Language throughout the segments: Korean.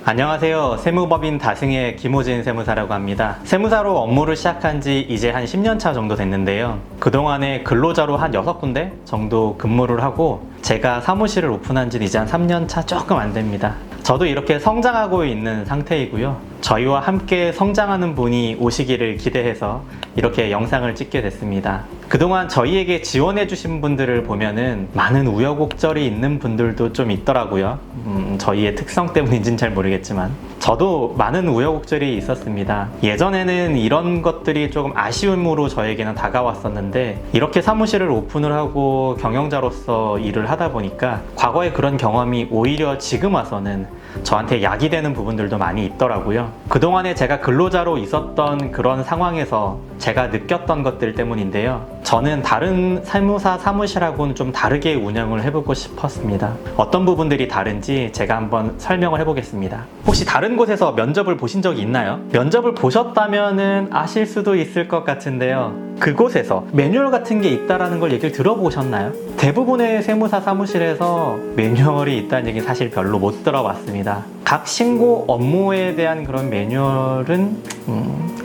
안녕하세요. 세무법인 다승의 김호진 세무사라고 합니다. 세무사로 업무를 시작한 지 이제 한 10년 차 정도 됐는데요. 그동안에 근로자로 한 6군데 정도 근무를 하고 제가 사무실을 오픈한 지는 이제 한 3년 차 조금 안 됩니다. 저도 이렇게 성장하고 있는 상태이고요. 저희와 함께 성장하는 분이 오시기를 기대해서 이렇게 영상을 찍게 됐습니다. 그동안 저희에게 지원해주신 분들을 보면은 많은 우여곡절이 있는 분들도 좀 있더라고요. 저희의 특성 때문인지는 잘 모르겠지만 저도 많은 우여곡절이 있었습니다. 예전에는 이런 것들이 조금 아쉬움으로 저에게는 다가왔었는데 이렇게 사무실을 오픈을 하고 경영자로서 일을 하다 보니까 과거에 그런 경험이 오히려 지금 와서는 저한테 약이 되는 부분들도 많이 있더라고요. 그동안에 제가 근로자로 있었던 그런 상황에서 제가 느꼈던 것들 때문인데요. 저는 다른 세무사 사무실하고는 좀 다르게 운영을 해보고 싶었습니다. 어떤 부분들이 다른지 제가 한번 설명을 해보겠습니다. 혹시 다른 곳에서 면접을 보신 적이 있나요? 면접을 보셨다면은 아실 수도 있을 것 같은데요. 그곳에서 매뉴얼 같은 게 있다라는 걸 얘기를 들어보셨나요? 대부분의 세무사 사무실에서 매뉴얼이 있다는 얘기는 사실 별로 못 들어봤습니다. 각 신고 업무에 대한 그런 매뉴얼은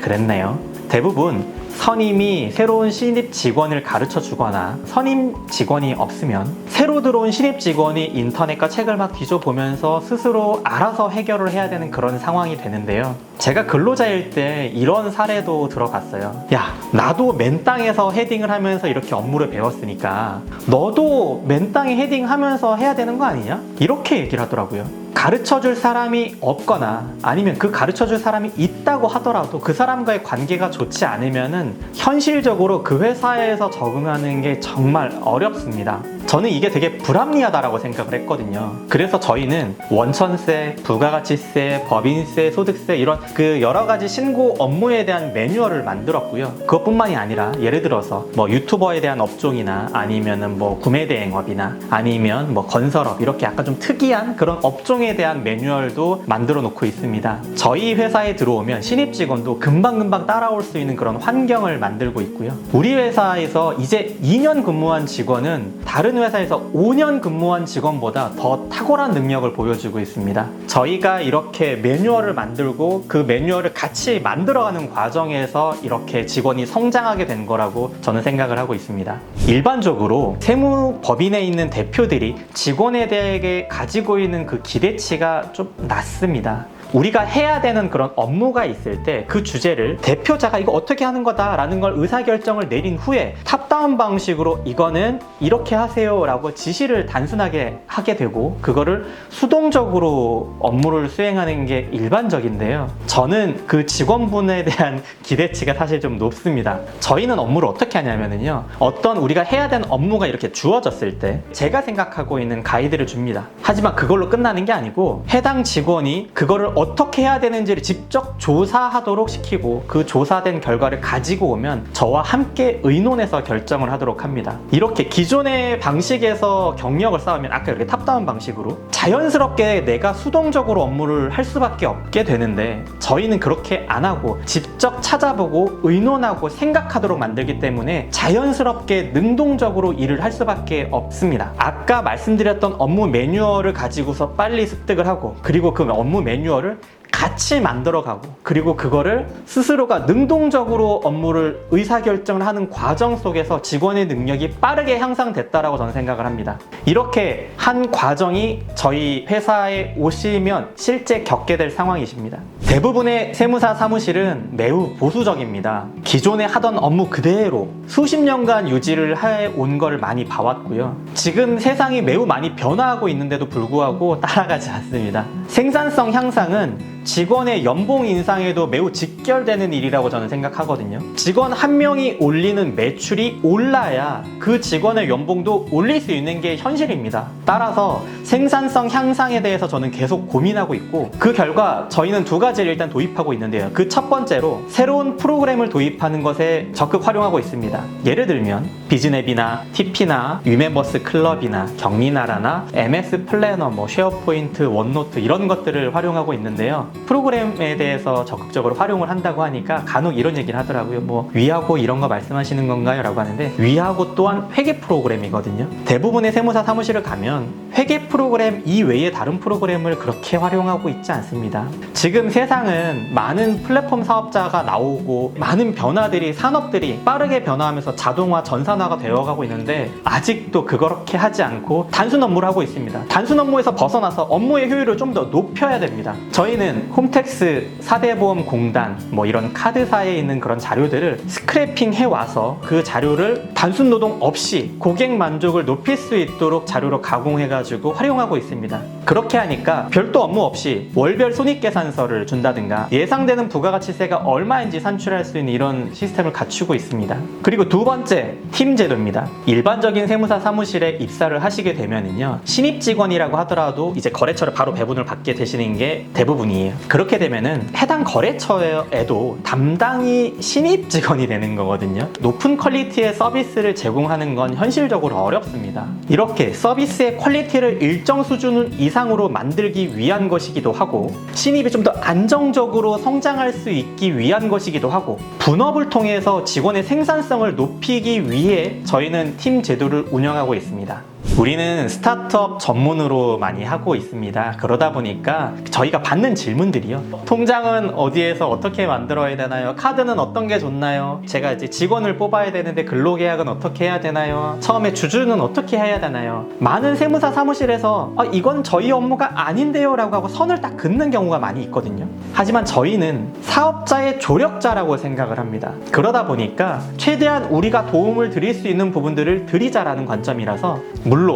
그랬네요. 대부분 선임이 새로운 신입 직원을 가르쳐 주거나 선임 직원이 없으면 새로 들어온 신입 직원이 인터넷과 책을 막 뒤져보면서 스스로 알아서 해결을 해야 되는 그런 상황이 되는데요. 제가 근로자일 때 이런 사례도 들어갔어요. 야, 나도 맨땅에서 헤딩을 하면서 이렇게 업무를 배웠으니까 너도 맨땅에 헤딩하면서 해야 되는 거 아니냐? 이렇게 얘기를 하더라고요. 가르쳐줄 사람이 없거나 아니면 그 가르쳐줄 사람이 있다고 하더라도 그 사람과의 관계가 좋지 않으면은 현실적으로 그 회사에서 적응하는 게 정말 어렵습니다. 저는 이게 되게 불합리하다라고 생각을 했거든요. 그래서 저희는 원천세, 부가가치세, 법인세, 소득세 이런 그 여러 가지 신고 업무에 대한 매뉴얼을 만들었고요. 그것뿐만이 아니라 예를 들어서 뭐 유튜버에 대한 업종이나 아니면은 뭐 구매대행업이나 아니면 뭐 건설업 이렇게 약간 좀 특이한 그런 업종에 대한 매뉴얼도 만들어 놓고 있습니다. 저희 회사에 들어오면 신입 직원도 금방금방 따라올 수 있는 그런 환경을 만들고 있고요. 우리 회사에서 이제 2년 근무한 직원은 다른 회사에서 5년 근무한 직원보다 더 탁월한 능력을 보여주고 있습니다. 저희가 이렇게 매뉴얼을 만들고 그 매뉴얼을 같이 만들어가는 과정에서 이렇게 직원이 성장하게 된 거라고 저는 생각을 하고 있습니다. 일반적으로 세무법인에 있는 대표들이 직원에 대해 가지고 있는 그 기대치가 좀 낮습니다. 우리가 해야 되는 그런 업무가 있을 때 그 주제를 대표자가 이거 어떻게 하는 거다 라는 걸 의사결정을 내린 후에 탑다운 방식으로 이거는 이렇게 하세요 라고 지시를 단순하게 하게 되고 그거를 수동적으로 업무를 수행하는 게 일반적인데요. 저는 그 직원분에 대한 기대치가 사실 좀 높습니다. 저희는 업무를 어떻게 하냐면요. 어떤 우리가 해야 되는 업무가 이렇게 주어졌을 때 제가 생각하고 있는 가이드를 줍니다. 하지만 그걸로 끝나는 게 아니고 해당 직원이 그거를 어떻게 해야 되는지를 직접 조사하도록 시키고 그 조사된 결과를 가지고 오면 저와 함께 의논해서 결정을 하도록 합니다. 이렇게 기존의 방식에서 경력을 쌓으면 아까 이렇게 탑다운 방식으로 자연스럽게 내가 수동적으로 업무를 할 수밖에 없게 되는데 저희는 그렇게 안 하고 직접 찾아보고 의논하고 생각하도록 만들기 때문에 자연스럽게 능동적으로 일을 할 수밖에 없습니다. 아까 말씀드렸던 업무 매뉴얼을 가지고서 빨리 습득을 하고 그리고 그 업무 매뉴얼을 같이 만들어가고 그리고 그거를 스스로가 능동적으로 업무를 의사결정을 하는 과정 속에서 직원의 능력이 빠르게 향상됐다라고 저는 생각을 합니다. 이렇게 한 과정이 저희 회사에 오시면 실제 겪게 될 상황이십니다. 대부분의 세무사 사무실은 매우 보수적입니다. 기존에 하던 업무 그대로 수십 년간 유지를 해온 걸 많이 봐왔고요. 지금 세상이 매우 많이 변화하고 있는데도 불구하고 따라가지 않습니다. 생산성 향상은 직원의 연봉 인상에도 매우 직결되는 일이라고 저는 생각하거든요. 직원 한 명이 올리는 매출이 올라야 그 직원의 연봉도 올릴 수 있는 게 현실입니다. 따라서 생산성 향상에 대해서 저는 계속 고민하고 있고 그 결과 저희는 두 가지를 일단 도입하고 있는데요. 그 첫 번째로 새로운 프로그램을 도입하는 것에 적극 활용하고 있습니다. 예를 들면 비즈앱이나 TP나 유멤버스 클럽이나 경리나라나 MS 플래너, 쉐어포인트, 원노트 이런 것들을 활용하고 있는데요. 프로그램에 대해서 적극적으로 활용을 한다고 하니까 간혹 이런 얘기를 하더라고요. 뭐 위하고 이런 거 말씀하시는 건가요? 라고 하는데, 위하고 또한 회계 프로그램이거든요. 대부분의 세무사 사무실을 가면 회계 프로그램 이외에 다른 프로그램을 그렇게 활용하고 있지 않습니다. 지금 세상은 많은 플랫폼 사업자가 나오고 많은 변화들이, 산업들이 빠르게 변화하면서 자동화, 전산화가 되어가고 있는데 아직도 그렇게 하지 않고 단순 업무를 하고 있습니다. 단순 업무에서 벗어나서 업무의 효율을 좀 더 높여야 됩니다. 저희는 홈택스, 사대보험공단, 뭐 이런 카드사에 있는 그런 자료들을 스크래핑 해와서 그 자료를 단순 노동 없이 고객 만족을 높일 수 있도록 자료로 가공해가지고 활용하고 있습니다. 그렇게 하니까 별도 업무 없이 월별 손익계산서를 준다든가 예상되는 부가가치세가 얼마인지 산출할 수 있는 이런 시스템을 갖추고 있습니다. 그리고 두 번째, 팀 제도입니다. 일반적인 세무사 사무실에 입사를 하시게 되면은요, 신입 직원이라고 하더라도 이제 거래처를 바로 배분을 받게 되시는 게 대부분이에요. 그렇게 되면은 해당 거래처에도 담당이 신입 직원이 되는 거거든요. 높은 퀄리티의 서비스를 제공하는 건 현실적으로 어렵습니다. 이렇게 서비스의 퀄리티를 일정 수준 이상으로 만들기 위한 것이기도 하고, 신입이 좀 더 안정적으로 성장할 수 있기 위한 것이기도 하고, 분업을 통해서 직원의 생산성을 높이기 위해 저희는 팀 제도를 운영하고 있습니다. 우리는 스타트업 전문으로 많이 하고 있습니다. 그러다 보니까 저희가 받는 질문들이요, 통장은 어디에서 어떻게 만들어야 되나요? 카드는 어떤 게 좋나요? 제가 이제 직원을 뽑아야 되는데 근로계약은 어떻게 해야 되나요? 처음에 주주는 어떻게 해야 되나요? 많은 세무사 사무실에서 이건 저희 업무가 아닌데요 라고 하고 선을 딱 긋는 경우가 많이 있거든요. 하지만 저희는 사업자의 조력자라고 생각을 합니다. 그러다 보니까 최대한 우리가 도움을 드릴 수 있는 부분들을 드리자라는 관점이라서, 물론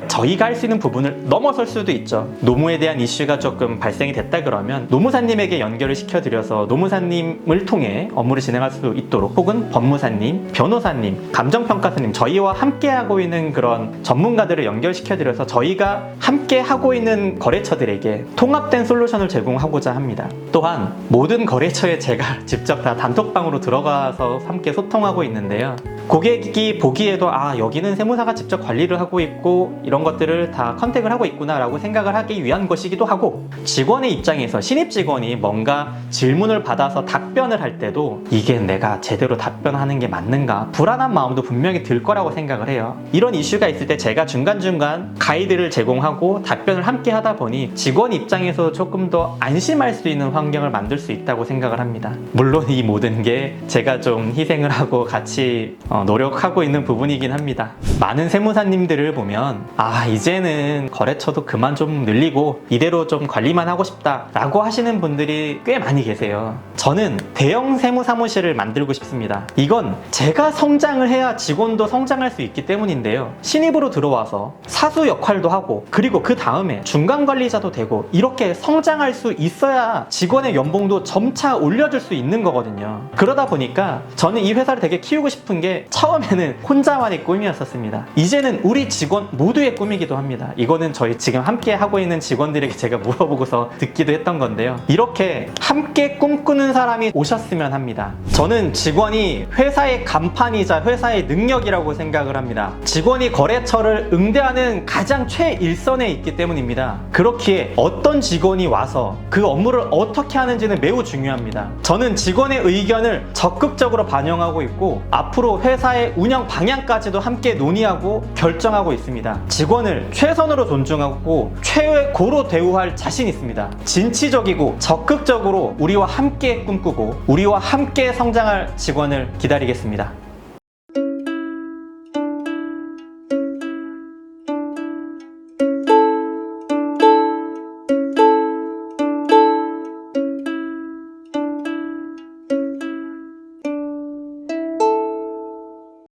저희가 할 수 있는 부분을 넘어설 수도 있죠. 노무에 대한 이슈가 조금 발생이 됐다 그러면 노무사님에게 연결을 시켜드려서 노무사님을 통해 업무를 진행할 수 있도록, 혹은 법무사님, 변호사님, 감정평가사님, 저희와 함께하고 있는 그런 전문가들을 연결시켜드려서 저희가 함께하고 있는 거래처들에게 통합된 솔루션을 제공하고자 합니다. 또한 모든 거래처에 제가 직접 다 단톡방으로 들어가서 함께 소통하고 있는데요, 고객이 보기에도 여기는 세무사가 직접 관리를 하고 있고 이런 것들을 다 컨택을 하고 있구나 라고 생각을 하기 위한 것이기도 하고, 직원의 입장에서 신입 직원이 뭔가 질문을 받아서 답변을 할 때도 이게 내가 제대로 답변하는 게 맞는가 불안한 마음도 분명히 들 거라고 생각을 해요. 이런 이슈가 있을 때 제가 중간중간 가이드를 제공하고 답변을 함께 하다 보니 직원 입장에서 조금 더 안심할 수 있는 환경을 만들 수 있다고 생각을 합니다. 물론 이 모든 게 제가 좀 희생을 하고 같이 노력하고 있는 부분이긴 합니다. 많은 세무사님들을 보면 이제는 거래처도 그만 좀 늘리고 이대로 좀 관리만 하고 싶다 라고 하시는 분들이 꽤 많이 계세요. 저는 대형 세무사무실을 만들고 싶습니다. 이건 제가 성장을 해야 직원도 성장할 수 있기 때문인데요, 신입으로 들어와서 사수 역할도 하고 그리고 그 다음에 중간 관리자도 되고 이렇게 성장할 수 있어야 직원의 연봉도 점차 올려줄 수 있는 거거든요. 그러다 보니까 저는 이 회사를 되게 키우고 싶은 게 처음에는 혼자만의 꿈이었었습니다. 이제는 우리 직원 모두의 꿈이기도 합니다. 이거는 저희 지금 함께 하고 있는 직원들에게 제가 물어보고서 듣기도 했던 건데요, 이렇게 함께 꿈꾸는 사람이 오셨으면 합니다. 저는 직원이 회사의 간판이자 회사의 능력이라고 생각을 합니다. 직원이 거래처를 응대하는 가장 최일선에 있기 때문입니다. 그렇기에 어떤 직원이 와서 그 업무를 어떻게 하는지는 매우 중요합니다. 저는 직원의 의견을 적극적으로 반영하고 있고 앞으로 회사의 운영 방향까지도 함께 논의하고 결정하고 있습니다. 직원을 최선으로 존중하고 최고로 대우할 자신 있습니다. 진취적이고 적극적으로 우리와 함께 꿈꾸고 우리와 함께 성장할 직원을 기다리겠습니다.